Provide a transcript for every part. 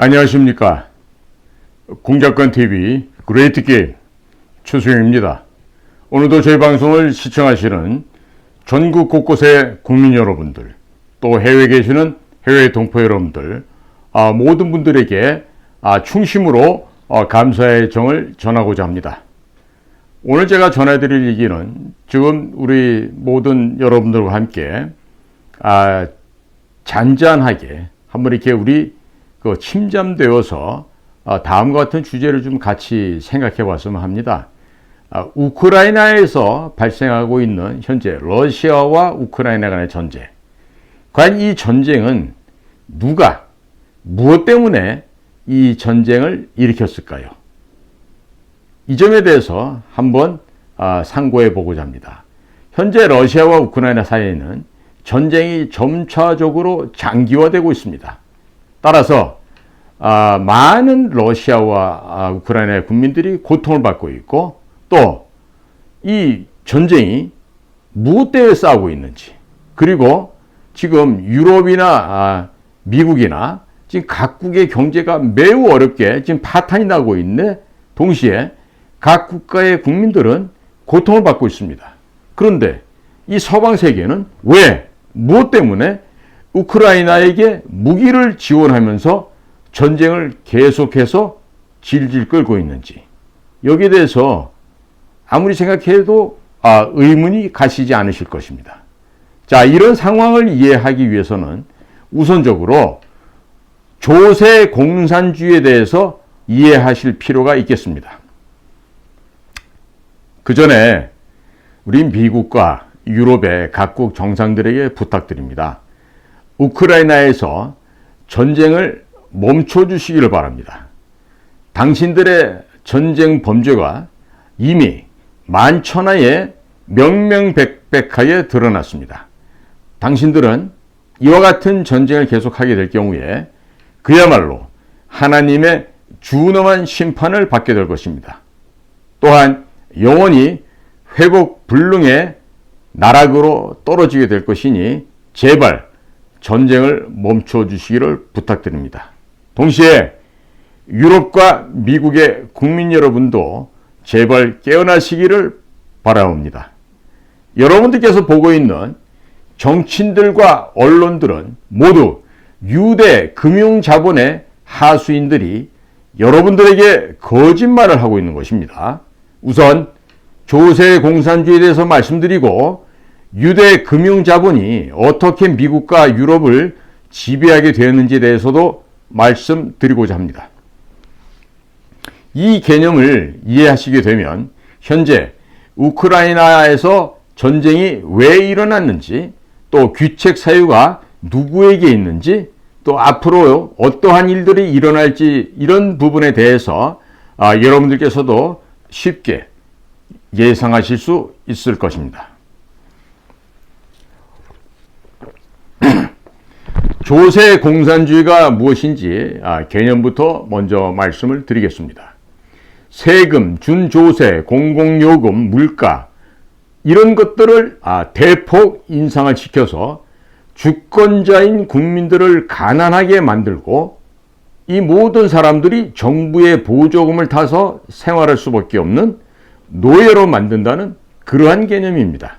안녕하십니까. 공작관TV 그레이트 게임 최수영입니다. 오늘도 저희 방송을 시청하시는 전국 곳곳의 국민 여러분들, 또 해외에 계시는 해외 동포 여러분들, 모든 분들에게 충심으로 감사의 정을 전하고자 합니다. 오늘 제가 전해드릴 얘기는 지금 우리 모든 여러분들과 함께 잔잔하게 한번 이렇게 우리 침잠되어서 다음과 같은 주제를 좀 같이 생각해 봤으면 합니다. 우크라이나에서 발생하고 있는 현재 러시아와 우크라이나 간의 전쟁. 과연 이 전쟁은 누가, 무엇 때문에 이 전쟁을 일으켰을까요? 이 점에 대해서 한번 상고해 보고자 합니다. 현재 러시아와 우크라이나 사이에는 전쟁이 점차적으로 장기화되고 있습니다. 따라서 많은 러시아와 우크라이나의 국민들이 고통을 받고 있고, 또 이 전쟁이 무엇 때문에 싸우고 있는지, 그리고 지금 유럽이나 미국이나 지금 각국의 경제가 매우 어렵게 지금 파탄이 나고 있는 동시에 각 국가의 국민들은 고통을 받고 있습니다. 그런데 이 서방 세계는 왜, 무엇 때문에 우크라이나에게 무기를 지원하면서 전쟁을 계속해서 질질 끌고 있는지, 여기에 대해서 아무리 생각해도 의문이 가시지 않으실 것입니다. 자, 이런 상황을 이해하기 위해서는 우선적으로 조세 공산주의에 대해서 이해하실 필요가 있겠습니다. 그 전에 우리 미국과 유럽의 각국 정상들에게 부탁드립니다. 우크라이나에서 전쟁을 멈춰주시기를 바랍니다. 당신들의 전쟁 범죄가 이미 만천하에 명명백백하게 드러났습니다. 당신들은 이와 같은 전쟁을 계속하게 될 경우에 그야말로 하나님의 준엄한 심판을 받게 될 것입니다. 또한 영원히 회복 불능의 나락으로 떨어지게 될 것이니 제발 전쟁을 멈춰주시기를 부탁드립니다. 동시에 유럽과 미국의 국민 여러분도 제발 깨어나시기를 바라옵니다. 여러분들께서 보고 있는 정치인들과 언론들은 모두 유대 금융자본의 하수인들이 여러분들에게 거짓말을 하고 있는 것입니다. 우선 조세 공산주의에 대해서 말씀드리고, 유대 금융자본이 어떻게 미국과 유럽을 지배하게 되었는지에 대해서도 말씀드리고자 합니다. 이 개념을 이해하시게 되면 현재 우크라이나에서 전쟁이 왜 일어났는지, 또 귀책 사유가 누구에게 있는지, 또 앞으로 어떠한 일들이 일어날지, 이런 부분에 대해서 여러분들께서도 쉽게 예상하실 수 있을 것입니다. 조세 공산주의가 무엇인지 개념부터 먼저 말씀을 드리겠습니다. 세금, 준조세, 공공요금, 물가, 이런 것들을 대폭 인상을 시켜서 주권자인 국민들을 가난하게 만들고, 이 모든 사람들이 정부의 보조금을 타서 생활할 수밖에 없는 노예로 만든다는 그러한 개념입니다.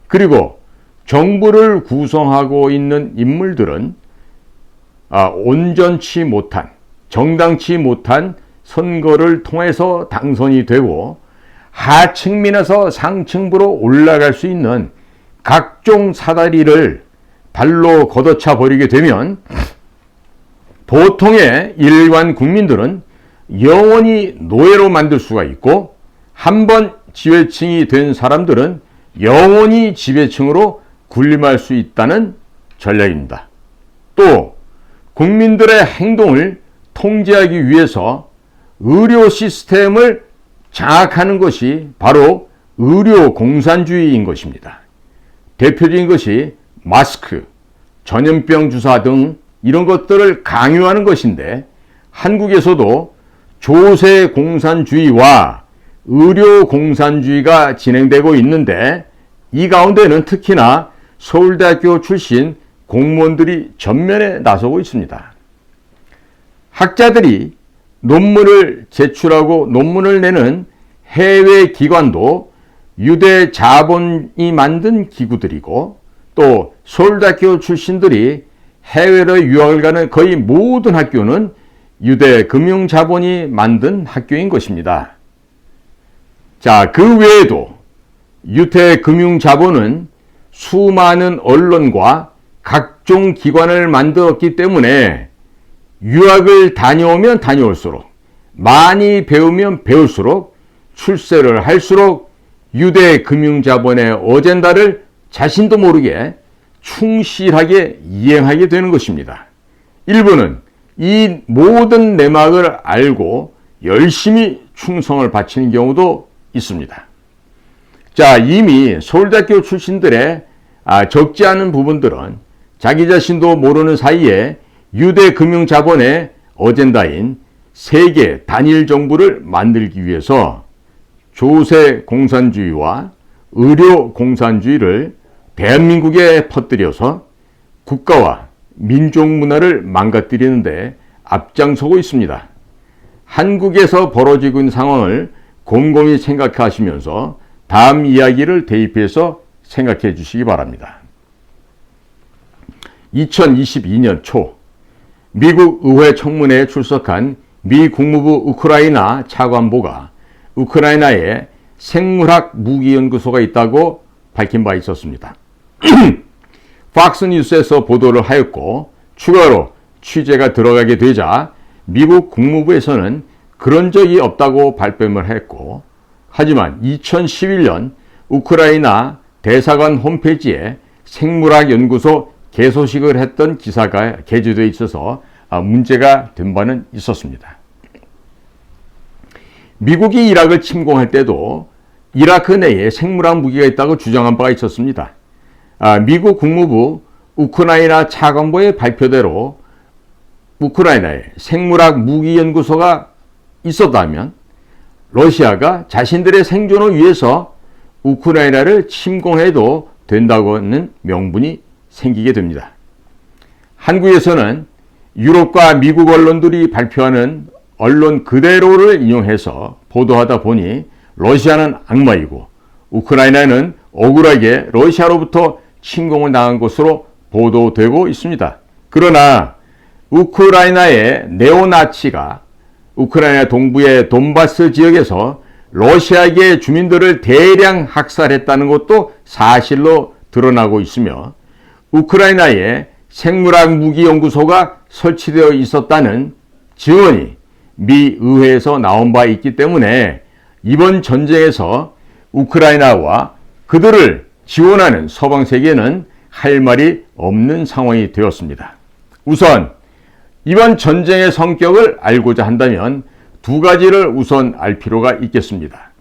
그리고 정부를 구성하고 있는 인물들은 온전치 못한, 정당치 못한 선거를 통해서 당선이 되고, 하층민에서 상층부로 올라갈 수 있는 각종 사다리를 발로 걷어차 버리게 되면 보통의 일반 국민들은 영원히 노예로 만들 수가 있고, 한번 지배층이 된 사람들은 영원히 지배층으로 군림할 수 있다는 전략입니다. 또 국민들의 행동을 통제하기 위해서 의료 시스템을 장악하는 것이 바로 의료 공산주의인 것입니다. 대표적인 것이 마스크, 전염병 주사 등 이런 것들을 강요하는 것인데, 한국에서도 조세 공산주의와 의료 공산주의가 진행되고 있는데, 이 가운데는 특히나 서울대학교 출신 공무원들이 전면에 나서고 있습니다. 학자들이 논문을 제출하고 논문을 내는 해외 기관도 유대 자본이 만든 기구들이고, 또 서울대학교 출신들이 해외로 유학을 가는 거의 모든 학교는 유대 금융자본이 만든 학교인 것입니다. 자, 그 외에도 유대 금융자본은 수많은 언론과 각종 기관을 만들었기 때문에 유학을 다녀오면 다녀올수록, 많이 배우면 배울수록, 출세를 할수록 유대 금융자본의 어젠다를 자신도 모르게 충실하게 이행하게 되는 것입니다. 일부는 이 모든 내막을 알고 열심히 충성을 바치는 경우도 있습니다. 자, 이미 서울대학교 출신들의 적지 않은 부분들은 자기 자신도 모르는 사이에 유대 금융자본의 어젠다인 세계 단일 정부를 만들기 위해서 조세 공산주의와 의료 공산주의를 대한민국에 퍼뜨려서 국가와 민족 문화를 망가뜨리는데 앞장서고 있습니다. 한국에서 벌어지고 있는 상황을 곰곰이 생각하시면서 다음 이야기를 대입해서 생각해 주시기 바랍니다. 2022년 초 미국 의회 청문회에 출석한 미 국무부 우크라이나 차관보가 우크라이나에 생물학 무기연구소가 있다고 밝힌 바 있었습니다. 팍스뉴스에서 보도를 하였고, 추가로 취재가 들어가게 되자 미국 국무부에서는 그런 적이 없다고 발뺌을 했고, 하지만 2011년 우크라이나 대사관 홈페이지에 생물학 연구소 개소식을 했던 기사가 게재되어 있어서 문제가 된 바는 있었습니다. 미국이 이라크를 침공할 때도 이라크 내에 생물학 무기가 있다고 주장한 바가 있었습니다. 미국 국무부 우크라이나 차관보의 발표대로 우크라이나에 생물학 무기 연구소가 있었다면 러시아가 자신들의 생존을 위해서 우크라이나를 침공해도 된다고 하는 명분이 생기게 됩니다. 한국에서는 유럽과 미국 언론들이 발표하는 언론 그대로를 인용해서 보도하다 보니 러시아는 악마이고 우크라이나는 억울하게 러시아로부터 침공을 당한 것으로 보도되고 있습니다. 그러나 우크라이나의 네오나치가 우크라이나 동부의 돈바스 지역에서 러시아계 주민들을 대량 학살했다는 것도 사실로 드러나고 있으며, 우크라이나에 생물학 무기 연구소가 설치되어 있었다는 증언이 미 의회에서 나온 바 있기 때문에 이번 전쟁에서 우크라이나와 그들을 지원하는 서방 세계는 할 말이 없는 상황이 되었습니다. 우선 이번 전쟁의 성격을 알고자 한다면 두 가지를 우선 알 필요가 있겠습니다.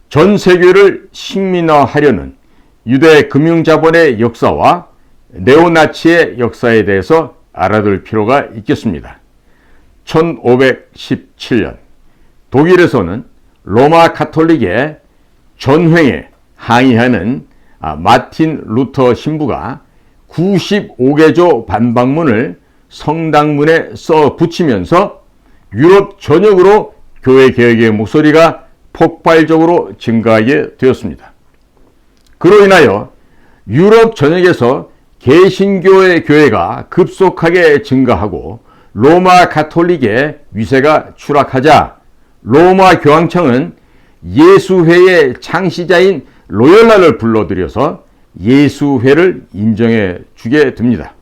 전 세계를 식민화하려는 유대 금융자본의 역사와 네오나치의 역사에 대해서 알아둘 필요가 있겠습니다. 1517년 독일에서는 로마 가톨릭의 전횡에 항의하는 마틴 루터 신부가 95개조 반박문을 성당문에 써 붙이면서 유럽 전역으로 교회 개혁의 목소리가 폭발적으로 증가하게 되었습니다. 그로 인하여 유럽 전역에서 개신교의 교회가 급속하게 증가하고 로마 가톨릭의 위세가 추락하자 로마 교황청은 예수회의 창시자인 로열라를 불러들여서 예수회를 인정해 주게 됩니다.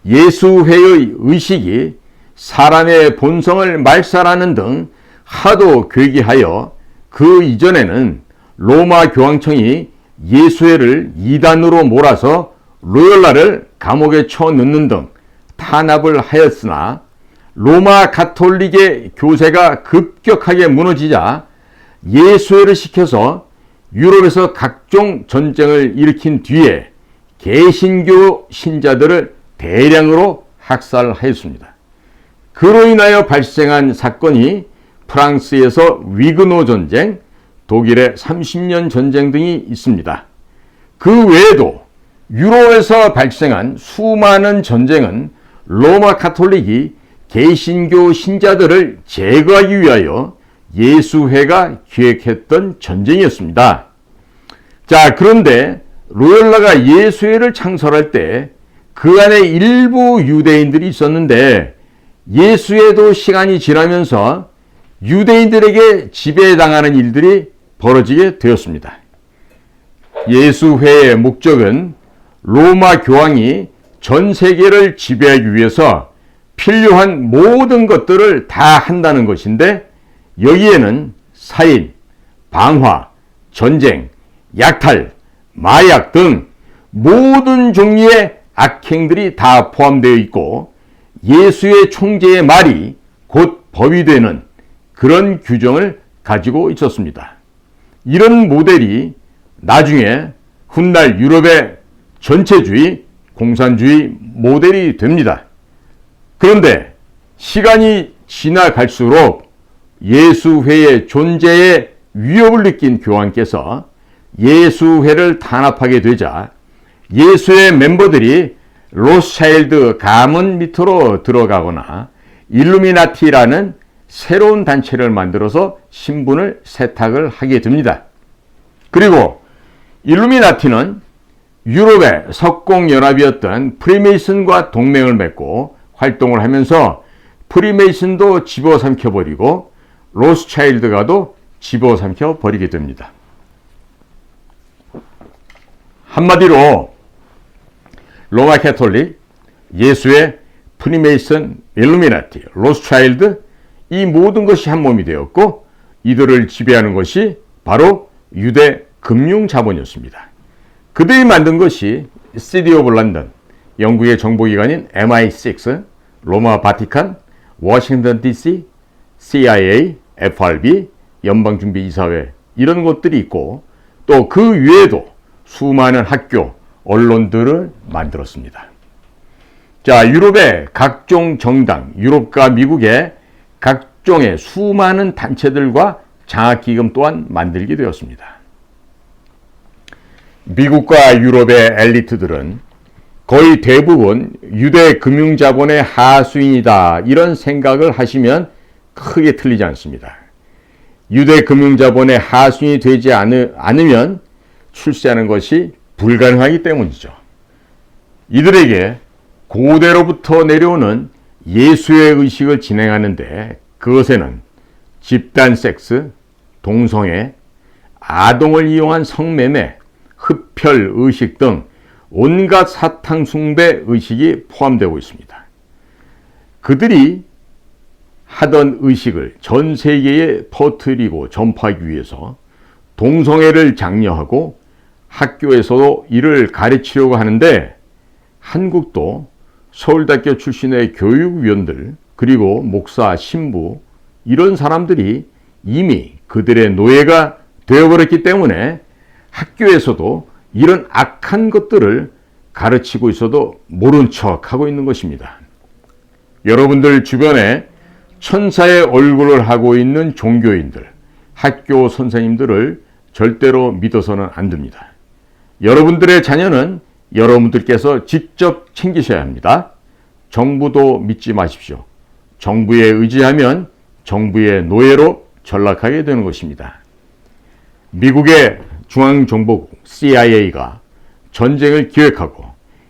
예수회의 의식이 사람의 본성을 말살하는 등 하도 괴기하여 그 이전에는 로마 교황청이 예수회를 이단으로 몰아서 로열라를 감옥에 쳐넣는 등 탄압을 하였으나 로마 가톨릭의 교세가 급격하게 무너지자 예수회를 시켜서 유럽에서 각종 전쟁을 일으킨 뒤에 개신교 신자들을 대량으로 학살하였습니다. 그로 인하여 발생한 사건이 프랑스에서 위그노 전쟁, 독일의 30년 전쟁 등이 있습니다. 그 외에도 유럽에서 발생한 수많은 전쟁은 로마 가톨릭이 개신교 신자들을 제거하기 위하여 예수회가 기획했던 전쟁이었습니다. 자, 그런데 로열라가 예수회를 창설할 때 그 안에 일부 유대인들이 있었는데 예수회도 시간이 지나면서 유대인들에게 지배당하는 일들이 벌어지게 되었습니다. 예수회의 목적은 로마 교황이 전 세계를 지배하기 위해서 필요한 모든 것들을 다 한다는 것인데 여기에는 살인, 방화, 전쟁, 약탈, 마약 등 모든 종류의 악행들이 다 포함되어 있고 예수의 총재의 말이 곧 법이 되는 그런 규정을 가지고 있었습니다. 이런 모델이 나중에 훗날 유럽의 전체주의, 공산주의 모델이 됩니다. 그런데 시간이 지나갈수록 예수회의 존재에 위협을 느낀 교황께서 예수회를 탄압하게 되자 예수회 멤버들이 로스차일드 가문 밑으로 들어가거나 일루미나티라는 새로운 단체를 만들어서 신분을 세탁을 하게 됩니다. 그리고 일루미나티는 유럽의 석공연합이었던 프리메이슨과 동맹을 맺고 활동을 하면서 프리메이슨도 집어삼켜버리고 로스차일드가도 집어삼켜버리게 됩니다. 한마디로 로마 가톨릭, 예수의, 프리메이슨, 일루미나티, 로스차일드 이 모든 것이 한 몸이 되었고 이들을 지배하는 것이 바로 유대 금융자본이었습니다. 그들이 만든 것이 시티 오브 런던, 영국의 정보기관인 MI6, 로마 바티칸, 워싱턴 DC, CIA, FRB, 연방준비이사회 이런 것들이 있고 또 그 외에도 수많은 학교, 언론들을 만들었습니다. 자, 유럽의 각종 정당, 유럽과 미국의 각종의 수많은 단체들과 장학기금 또한 만들게 되었습니다. 미국과 유럽의 엘리트들은 거의 대부분 유대 금융자본의 하수인이다 이런 생각을 하시면 크게 틀리지 않습니다. 유대 금융자본의 하수인이 되지 않으면 출세하는 것이 불가능하기 때문이죠. 이들에게 고대로부터 내려오는 예수의 의식을 진행하는데 그것에는 집단 섹스, 동성애, 아동을 이용한 성매매, 흡혈 의식 등 온갖 사탕 숭배 의식이 포함되고 있습니다. 그들이 하던 의식을 전 세계에 퍼뜨리고 전파하기 위해서 동성애를 장려하고 학교에서도 이를 가르치려고 하는데 한국도 서울대학교 출신의 교육위원들 그리고 목사, 신부 이런 사람들이 이미 그들의 노예가 되어버렸기 때문에 학교에서도 이런 악한 것들을 가르치고 있어도 모른 척하고 있는 것입니다. 여러분들 주변에 천사의 얼굴을 하고 있는 종교인들, 학교 선생님들을 절대로 믿어서는 안 됩니다. 여러분들의 자녀는 여러분들께서 직접 챙기셔야 합니다. 정부도 믿지 마십시오. 정부에 의지하면 정부의 노예로 전락하게 되는 것입니다. 미국의 중앙정보국 CIA가 전쟁을 기획하고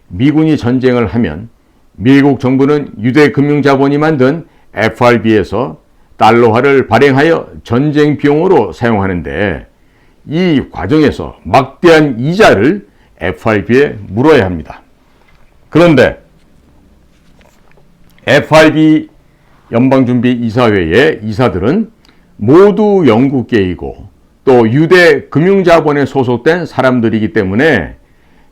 미군이 전쟁을 하면 미국 정부는 유대 금융자본이 만든 FRB에서 달러화를 발행하여 전쟁 비용으로 사용하는데 이 과정에서 막대한 이자를 FRB에 물어야 합니다. 그런데 FRB 연방준비이사회의 이사들은 모두 영국계이고 또 유대 금융자본에 소속된 사람들이기 때문에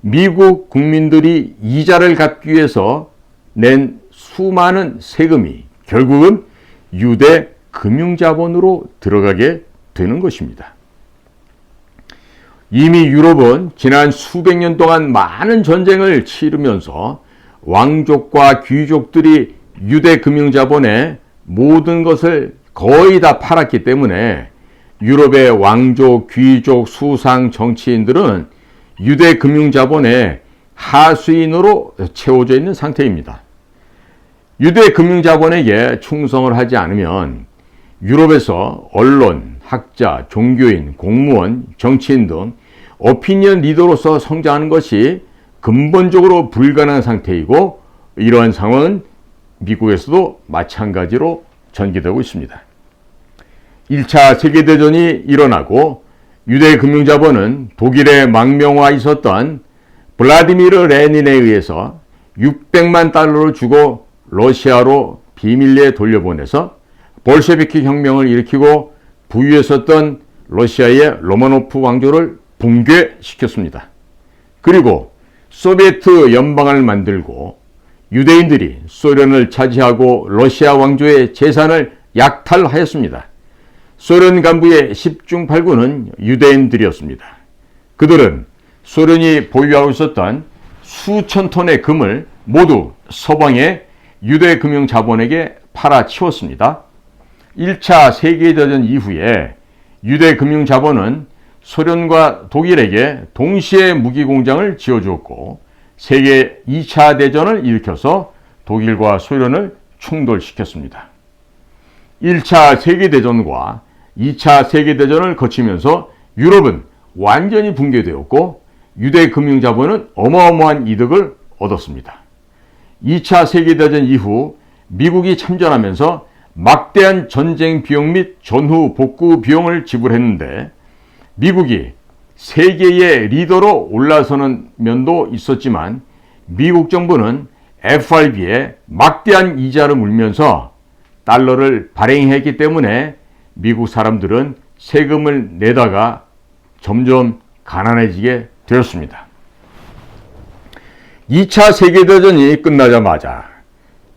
미국 국민들이 이자를 갚기 위해서 낸 수많은 세금이 결국은 유대 금융자본으로 들어가게 되는 것입니다. 이미 유럽은 지난 수백 년 동안 많은 전쟁을 치르면서 왕족과 귀족들이 유대 금융자본에 모든 것을 거의 다 팔았기 때문에 유럽의 왕족, 귀족, 수상, 정치인들은 유대 금융자본의 하수인으로 채워져 있는 상태입니다. 유대 금융자본에게 충성을 하지 않으면 유럽에서 언론, 학자, 종교인, 공무원, 정치인 등 오피니언 리더로서 성장하는 것이 근본적으로 불가능한 상태이고, 이러한 상황은 미국에서도 마찬가지로 전개되고 있습니다. 1차 세계대전이 일어나고 유대 금융자본은 독일에 망명와 있었던 블라디미르 레닌에 의해서 600만 달러를 주고 러시아로 비밀리에 돌려보내서 볼셰비키 혁명을 일으키고 부유에 섰던 러시아의 로마노프 왕조를 붕괴시켰습니다. 그리고 소비에트 연방을 만들고 유대인들이 소련을 차지하고 러시아 왕조의 재산을 약탈하였습니다. 소련 간부의 10중 8구는 유대인들이었습니다. 그들은 소련이 보유하고 있었던 수천 톤의 금을 모두 서방의 유대 금융 자본에게 팔아치웠습니다. 1차 세계대전 이후에 유대 금융 자본은 소련과 독일에게 동시에 무기 공장을 지어주었고, 세계 2차 대전을 일으켜서 독일과 소련을 충돌시켰습니다. 1차 세계대전과 2차 세계대전을 거치면서 유럽은 완전히 붕괴되었고 유대 금융자본은 어마어마한 이득을 얻었습니다. 2차 세계대전 이후 미국이 참전하면서 막대한 전쟁 비용 및 전후 복구 비용을 지불했는데, 미국이 세계의 리더로 올라서는 면도 있었지만 미국 정부는 FRB에 막대한 이자를 물면서 달러를 발행했기 때문에 미국 사람들은 세금을 내다가 점점 가난해지게 되었습니다. 2차 세계대전이 끝나자마자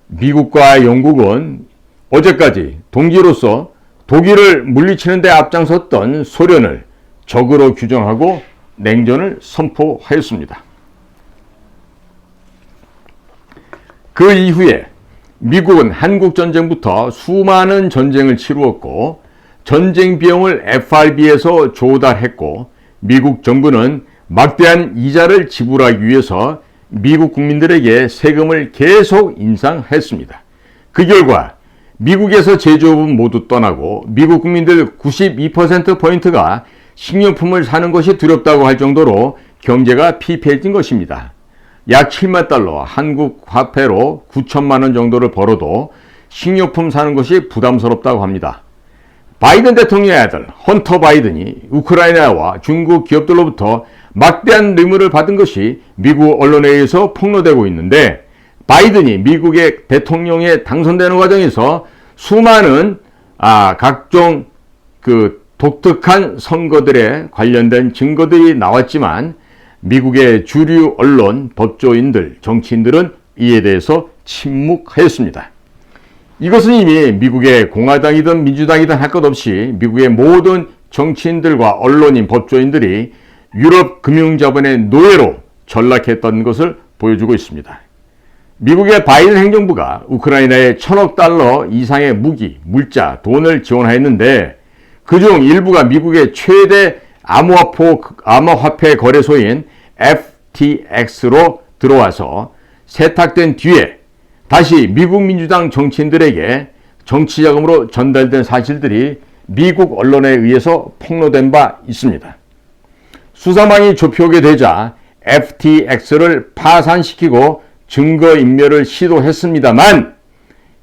미국과 영국은 어제까지 동지로서 독일을 물리치는 데 앞장섰던 소련을 적으로 규정하고 냉전을 선포하였습니다. 그 이후에 미국은 한국전쟁부터 수많은 전쟁을 치루었고 전쟁 비용을 FRB에서 조달했고, 미국 정부는 막대한 이자를 지불하기 위해서 미국 국민들에게 세금을 계속 인상했습니다. 그 결과 미국에서 제조업은 모두 떠나고 미국 국민들 92%포인트가 식료품을 사는 것이 두렵다고 할 정도로 경제가 피폐해진 것입니다. 약 7만 달러, 한국 화폐로 9천만 원 정도를 벌어도 식료품 사는 것이 부담스럽다고 합니다. 바이든 대통령의 아들 헌터 바이든이 우크라이나와 중국 기업들로부터 막대한 뇌물을 받은 것이 미국 언론에 의해서 폭로되고 있는데, 바이든이 미국의 대통령에 당선되는 과정에서 수많은 각종 독특한 선거들에 관련된 증거들이 나왔지만 미국의 주류 언론, 법조인들, 정치인들은 이에 대해서 침묵하였습니다. 이것은 이미 미국의 공화당이든 민주당이든 할 것 없이 미국의 모든 정치인들과 언론인, 법조인들이 유럽 금융자본의 노예로 전락했던 것을 보여주고 있습니다. 미국의 바이든 행정부가 우크라이나에 1,000억 달러 이상의 무기, 물자, 돈을 지원하였는데 그중 일부가 미국의 최대 암호화폐 거래소인 FTX로 들어와서 세탁된 뒤에 다시 미국 민주당 정치인들에게 정치자금으로 전달된 사실들이 미국 언론에 의해서 폭로된 바 있습니다. 수사망이 좁혀오게 되자 FTX를 파산시키고 증거인멸을 시도했습니다만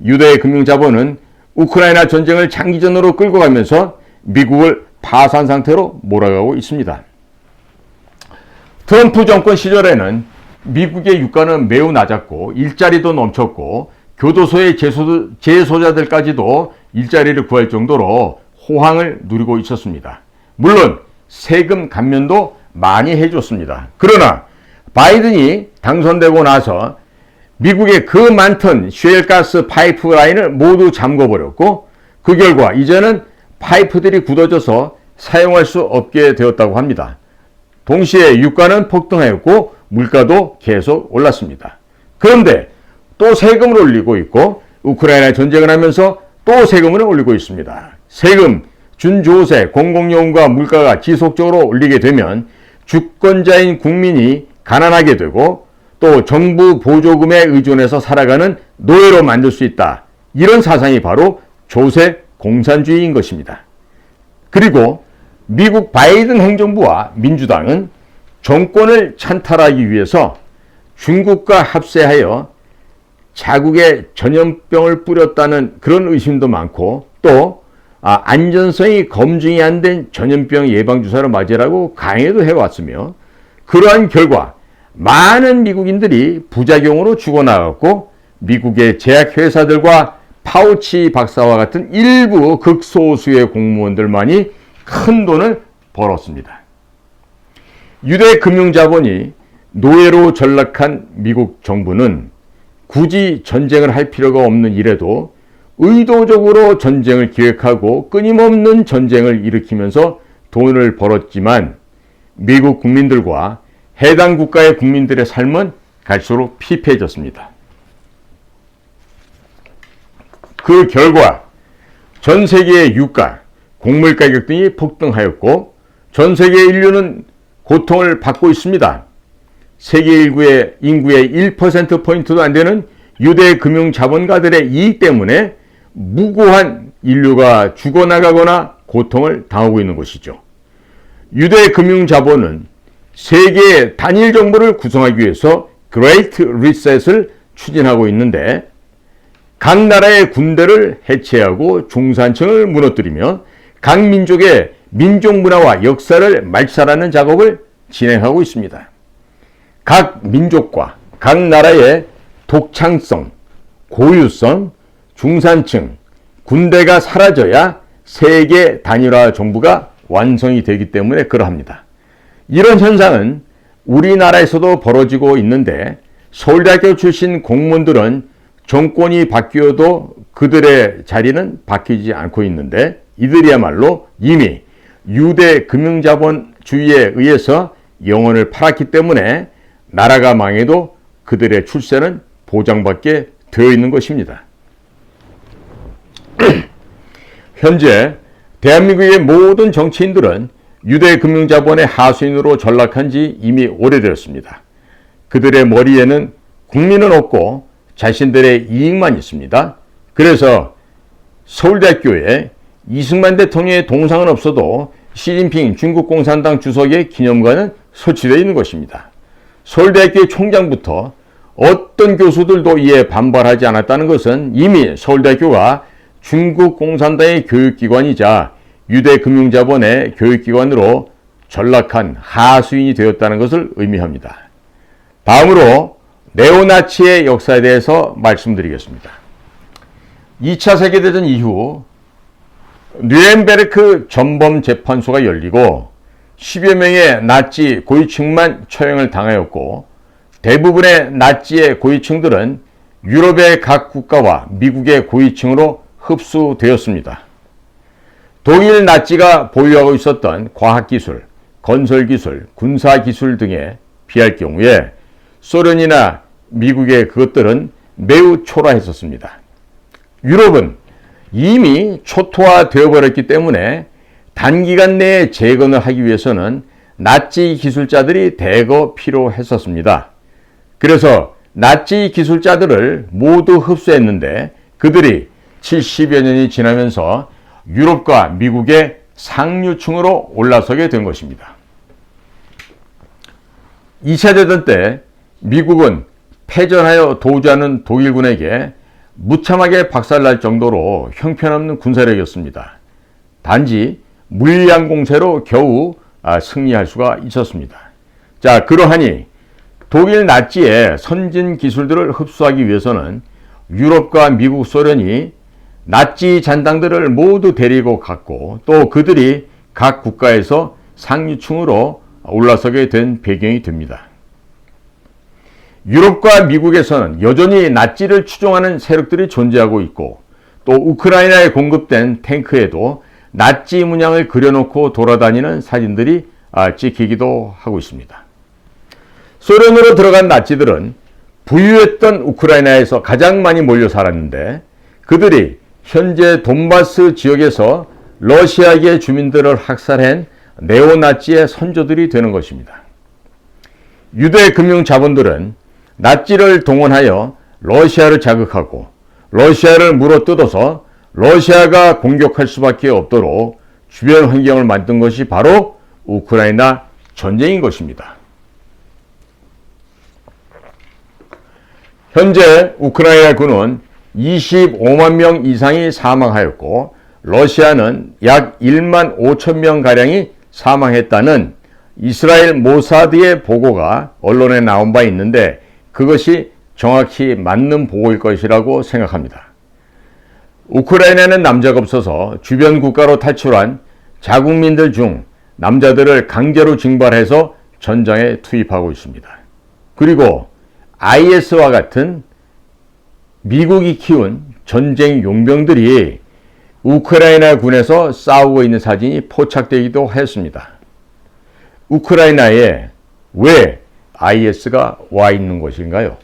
유대 금융자본은 우크라이나 전쟁을 장기전으로 끌고 가면서 미국을 파산 상태로 몰아가고 있습니다. 트럼프 정권 시절에는 미국의 유가는 매우 낮았고 일자리도 넘쳤고 교도소의 재소자들까지도 일자리를 구할 정도로 호황을 누리고 있었습니다. 물론 세금 감면도 많이 해줬습니다. 그러나 바이든이 당선되고 나서 미국의 그 많던 셰일가스 파이프라인을 모두 잠궈버렸고 그 결과 이제는 파이프들이 굳어져서 사용할 수 없게 되었다고 합니다. 동시에 유가는 폭등하였고 물가도 계속 올랐습니다. 그런데 또 세금을 올리고 있고 우크라이나 전쟁을 하면서 또 세금을 올리고 있습니다. 세금, 준조세, 공공요금과 물가가 지속적으로 올리게 되면 주권자인 국민이 가난하게 되고 또 정부 보조금에 의존해서 살아가는 노예로 만들 수 있다. 이런 사상이 바로 조세 공산주의인 것입니다. 그리고 미국 바이든 행정부와 민주당은 정권을 찬탈하기 위해서 중국과 합세하여 자국에 전염병을 뿌렸다는 그런 의심도 많고, 또 안전성이 검증이 안 된 전염병 예방주사를 맞으라고 강요도 해왔으며, 그러한 결과 많은 미국인들이 부작용으로 죽어나갔고, 미국의 제약회사들과 파우치 박사와 같은 일부 극소수의 공무원들만이 큰 돈을 벌었습니다. 유대 금융자본이 노예로 전락한 미국 정부는 굳이 전쟁을 할 필요가 없는 일에도 의도적으로 전쟁을 기획하고 끊임없는 전쟁을 일으키면서 돈을 벌었지만, 미국 국민들과 해당 국가의 국민들의 삶은 갈수록 피폐해졌습니다. 그 결과 전 세계의 유가, 곡물 가격 등이 폭등하였고, 전 세계 인류는 고통을 받고 있습니다. 세계 인구의 1%포인트도 안 되는 유대 금융 자본가들의 이익 때문에 무고한 인류가 죽어나가거나 고통을 당하고 있는 것이죠. 유대 금융 자본은 세계 단일 정부를 구성하기 위해서 Great Reset을 추진하고 있는데, 각 나라의 군대를 해체하고 중산층을 무너뜨리며 각 민족의 민족 문화와 역사를 말살하는 작업을 진행하고 있습니다. 각 민족과 각 나라의 독창성, 고유성, 중산층, 군대가 사라져야 세계 단일화 정부가 완성이 되기 때문에 그러합니다. 이런 현상은 우리나라에서도 벌어지고 있는데, 서울대학교 출신 공무원들은 정권이 바뀌어도 그들의 자리는 바뀌지 않고 있는데, 이들이야말로 이미 유대 금융자본주의에 의해서 영혼을 팔았기 때문에 나라가 망해도 그들의 출세는 보장받게 되어 있는 것입니다. 현재 대한민국의 모든 정치인들은 유대 금융자본의 하수인으로 전락한 지 이미 오래되었습니다. 그들의 머리에는 국민은 없고 자신들의 이익만 있습니다. 그래서 서울대학교에 이승만 대통령의 동상은 없어도 시진핑 중국 공산당 주석의 기념관은 설치되어 있는 것입니다. 서울대학교의 총장부터 어떤 교수들도 이에 반발하지 않았다는 것은 이미 서울대학교가 중국 공산당의 교육기관이자 유대 금융자본의 교육기관으로 전락한 하수인이 되었다는 것을 의미합니다. 다음으로 네오나치의 역사에 대해서 말씀드리겠습니다. 2차 세계대전 이후 뉘렌베르크 전범재판소가 열리고 10여 명의 나치 고위층만 처형을 당하였고, 대부분의 나치의 고위층들은 유럽의 각 국가와 미국의 고위층으로 흡수되었습니다. 독일 나치가 보유하고 있었던 과학기술, 건설기술, 군사기술 등에 비할 경우에 소련이나 미국의 그것들은 매우 초라했었습니다. 유럽은 이미 초토화되어 버렸기 때문에 단기간 내에 재건을 하기 위해서는 나치 기술자들이 대거 필요했었습니다. 그래서 나치 기술자들을 모두 흡수했는데, 그들이 70여 년이 지나면서 유럽과 미국의 상류층으로 올라서게 된 것입니다. 2차 대전 때 미국은 패전하여 도주하는 독일군에게 무참하게 박살날 정도로 형편없는 군사력이었습니다. 단지 물량 공세로 겨우 승리할 수가 있었습니다. 자, 그러하니 독일 나치의 선진 기술들을 흡수하기 위해서는 유럽과 미국, 소련이 나치 잔당들을 모두 데리고 갔고, 또 그들이 각 국가에서 상류층으로 올라서게 된 배경이 됩니다. 유럽과 미국에서는 여전히 나치를 추종하는 세력들이 존재하고 있고, 또 우크라이나에 공급된 탱크에도 나치 문양을 그려놓고 돌아다니는 사진들이 찍히기도 하고 있습니다. 소련으로 들어간 나치들은 부유했던 우크라이나에서 가장 많이 몰려 살았는데, 그들이 현재 돈바스 지역에서 러시아계 주민들을 학살한 네오나치의 선조들이 되는 것입니다. 유대 금융 자본들은 나치를 동원하여 러시아를 자극하고 러시아를 물어뜯어서 러시아가 공격할 수밖에 없도록 주변 환경을 만든 것이 바로 우크라이나 전쟁인 것입니다. 현재 우크라이나 군은 25만 명 이상이 사망하였고 러시아는 약 1만 5천 명가량이 사망했다는 이스라엘 모사드의 보고가 언론에 나온 바 있는데 그것이 정확히 맞는 보고일 것이라고 생각합니다. 우크라이나는 남자가 없어서 주변 국가로 탈출한 자국민들 중 남자들을 강제로 징발해서 전장에 투입하고 있습니다. 그리고 IS와 같은 미국이 키운 전쟁 용병들이 우크라이나 군에서 싸우고 있는 사진이 포착되기도 했습니다. 우크라이나에 왜 IS가 와 있는 것인가요?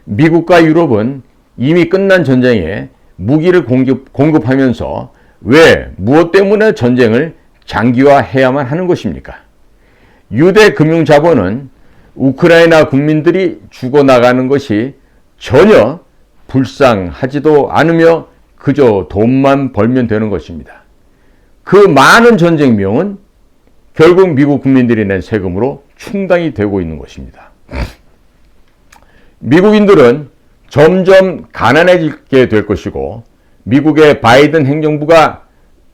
미국과 유럽은 이미 끝난 전쟁에 무기를 공급하면서 왜 무엇 때문에 전쟁을 장기화해야만 하는 것입니까? 유대 금융자본은 우크라이나 국민들이 죽어나가는 것이 전혀 불쌍하지도 않으며 그저 돈만 벌면 되는 것입니다. 그 많은 전쟁 비용은 결국 미국 국민들이 낸 세금으로 충당이 되고 있는 것입니다. 미국인들은 점점 가난해지게 될 것이고 미국의 바이든 행정부가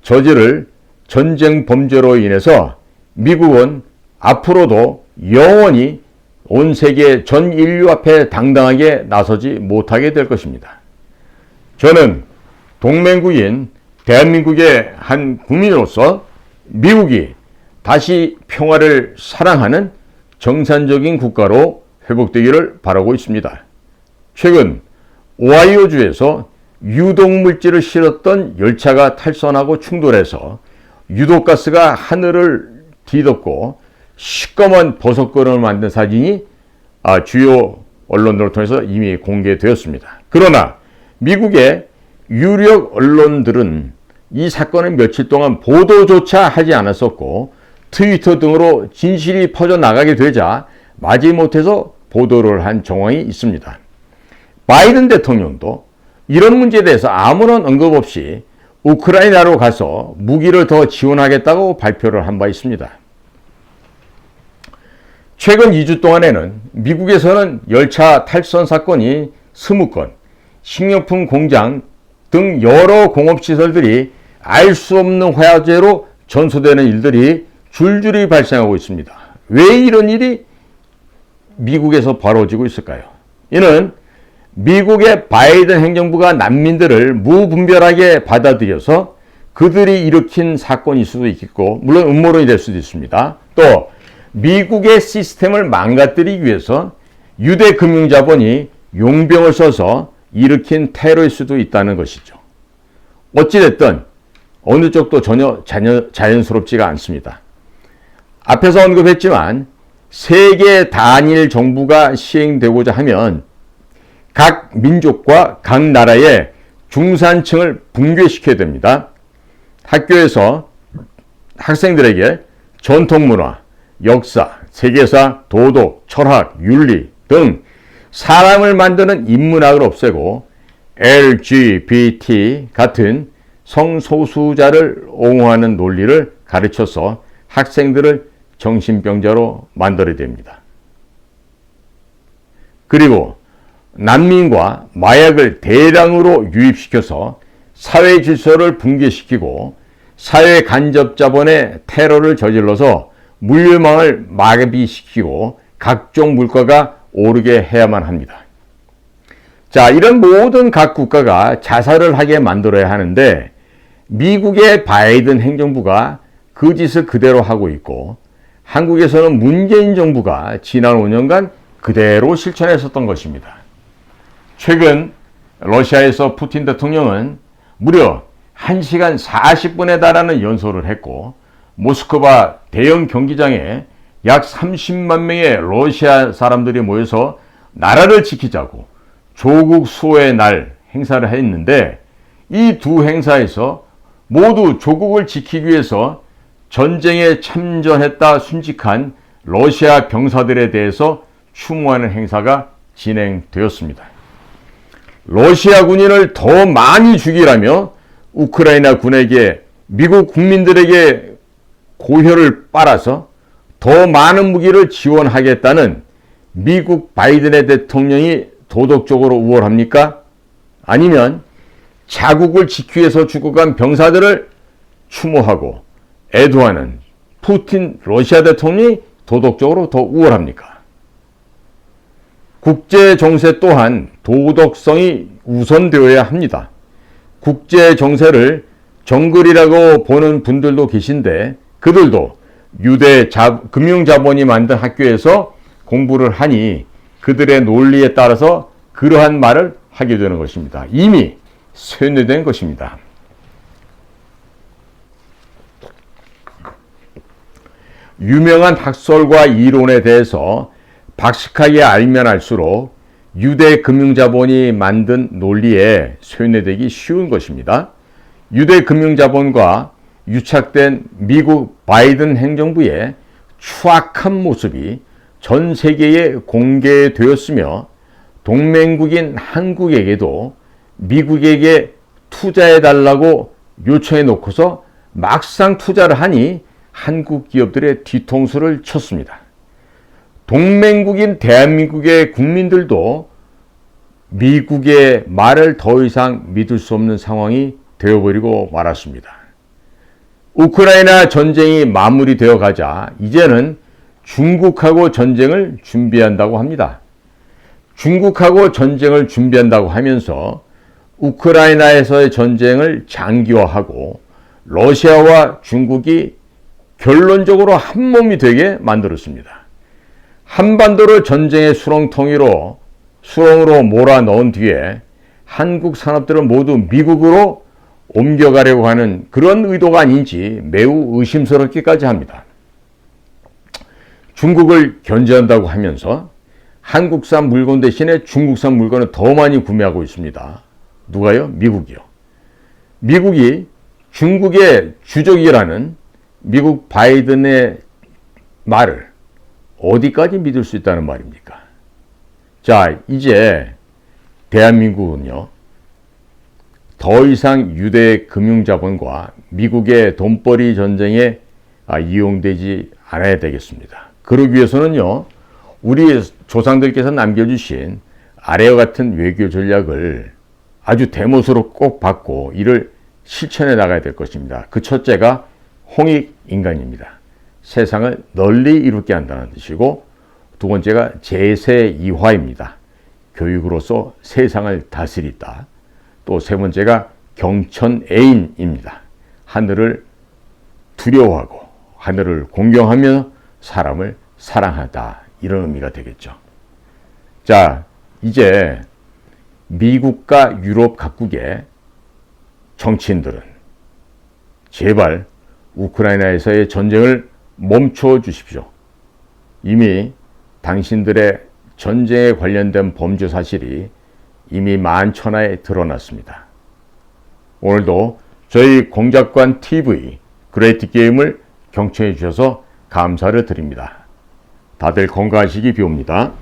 저지를 전쟁 범죄로 인해서 미국은 앞으로도 영원히 온 세계 전 인류 앞에 당당하게 나서지 못하게 될 것입니다. 저는 동맹국인 대한민국의 한 국민으로서 미국이 다시 평화를 사랑하는 정상적인 국가로 회복되기를 바라고 있습니다. 최근 오하이오주에서 유독물질을 실었던 열차가 탈선하고 충돌해서 유독가스가 하늘을 뒤덮고 시꺼먼 버섯걸음을 만든 사진이 주요 언론들을 통해서 이미 공개되었습니다. 그러나 미국의 유력 언론들은 이 사건을 며칠 동안 보도조차 하지 않았었고 트위터 등으로 진실이 퍼져나가게 되자 마지못해서 보도를 한 정황이 있습니다. 바이든 대통령도 이런 문제에 대해서 아무런 언급 없이 우크라이나로 가서 무기를 더 지원하겠다고 발표를 한 바 있습니다. 최근 2주 동안에는 미국에서는 열차 탈선 사건이 20건, 식료품 공장 등 여러 공업시설들이 알 수 없는 화재로 전소되는 일들이 줄줄이 발생하고 있습니다. 왜 이런 일이 미국에서 벌어지고 있을까요? 이는 미국의 바이든 행정부가 난민들을 무분별하게 받아들여서 그들이 일으킨 사건일 수도 있겠고 물론 음모론이 될 수도 있습니다. 또 미국의 시스템을 망가뜨리기 위해서 유대 금융자본이 용병을 써서 일으킨 테러일 수도 있다는 것이죠. 어찌됐든 어느 쪽도 전혀 자연스럽지가 않습니다. 앞에서 언급했지만 세계 단일 정부가 시행되고자 하면 각 민족과 각 나라의 중산층을 붕괴시켜야 됩니다. 학교에서 학생들에게 전통문화, 역사, 세계사, 도덕, 철학, 윤리 등 사람을 만드는 인문학을 없애고 LGBT 같은 성소수자를 옹호하는 논리를 가르쳐서 학생들을 정신병자로 만들어야 됩니다. 그리고 난민과 마약을 대량으로 유입시켜서 사회 질서를 붕괴시키고 사회 간접 자본의 테러를 저질러서 물류망을 마비시키고 각종 물가가 오르게 해야만 합니다. 자, 이런 모든 각 국가가 자살을 하게 만들어야 하는데 미국의 바이든 행정부가 그 짓을 그대로 하고 있고 한국에서는 문재인 정부가 지난 5년간 그대로 실천했었던 것입니다. 최근 러시아에서 푸틴 대통령은 무려 1시간 40분에 달하는 연설을 했고 모스크바 대형 경기장에 약 30만 명의 러시아 사람들이 모여서 나라를 지키자고 조국 수호의 날 행사를 했는데 이 두 행사에서 모두 조국을 지키기 위해서 전쟁에 참전했다 순직한 러시아 병사들에 대해서 추모하는 행사가 진행되었습니다. 러시아 군인을 더 많이 죽이라며 우크라이나 군에게 미국 국민들에게 고혈을 빨아서 더 많은 무기를 지원하겠다는 미국 바이든 대통령이 도덕적으로 우월합니까? 아니면 자국을 지키기 위해서 죽어간 병사들을 추모하고 애도하는 푸틴 러시아 대통령이 도덕적으로 더 우월합니까? 국제 정세 또한 도덕성이 우선되어야 합니다. 국제 정세를 정글이라고 보는 분들도 계신데 그들도 유대 금융자본이 만든 학교에서 공부를 하니 그들의 논리에 따라서 그러한 말을 하게 되는 것입니다. 이미 쇠뇌된 것입니다. 유명한 학설과 이론에 대해서 박식하게 알면 알수록 유대 금융자본이 만든 논리에 쇠뇌되기 쉬운 것입니다. 유대 금융자본과 유착된 미국 바이든 행정부의 추악한 모습이 전 세계에 공개되었으며 동맹국인 한국에게도 미국에게 투자해달라고 요청해 놓고서 막상 투자를 하니 한국 기업들의 뒤통수를 쳤습니다. 동맹국인 대한민국의 국민들도 미국의 말을 더 이상 믿을 수 없는 상황이 되어버리고 말았습니다. 우크라이나 전쟁이 마무리되어 가자 이제는 중국하고 전쟁을 준비한다고 합니다. 중국하고 전쟁을 준비한다고 하면서 우크라이나에서의 전쟁을 장기화하고 러시아와 중국이 결론적으로 한 몸이 되게 만들었습니다. 한반도를 전쟁의 수렁으로 몰아넣은 뒤에 한국 산업들은 모두 미국으로 옮겨가려고 하는 그런 의도가 아닌지 매우 의심스럽기까지 합니다. 중국을 견제한다고 하면서 한국산 물건 대신에 중국산 물건을 더 많이 구매하고 있습니다. 누가요? 미국이요. 미국이 중국의 주적이라는 미국 바이든의 말을 어디까지 믿을 수 있다는 말입니까? 자, 이제 대한민국은요, 더 이상 유대 금융자본과 미국의 돈벌이 전쟁에 이용되지 않아야 되겠습니다. 그러기 위해서는요, 우리 조상들께서 남겨주신 아래와 같은 외교 전략을 아주 대못으로 꼭 받고 이를 실천해 나가야 될 것입니다. 그 첫째가 홍익인간입니다. 세상을 널리 이롭게 한다는 뜻이고, 두 번째가 제세이화입니다. 교육으로서 세상을 다스리다. 또 세 번째가 경천애인입니다. 하늘을 두려워하고 하늘을 공경하며 사람을 사랑하다. 이런 의미가 되겠죠. 자, 이제 미국과 유럽 각국의 정치인들은 제발 우크라이나에서의 전쟁을 멈춰 주십시오. 이미 당신들의 전쟁에 관련된 범죄 사실이 이미 만천하에 드러났습니다. 오늘도 저희 공작관 TV 그레이트 게임을 경청해 주셔서 감사를 드립니다. 다들 건강하시기 비옵니다.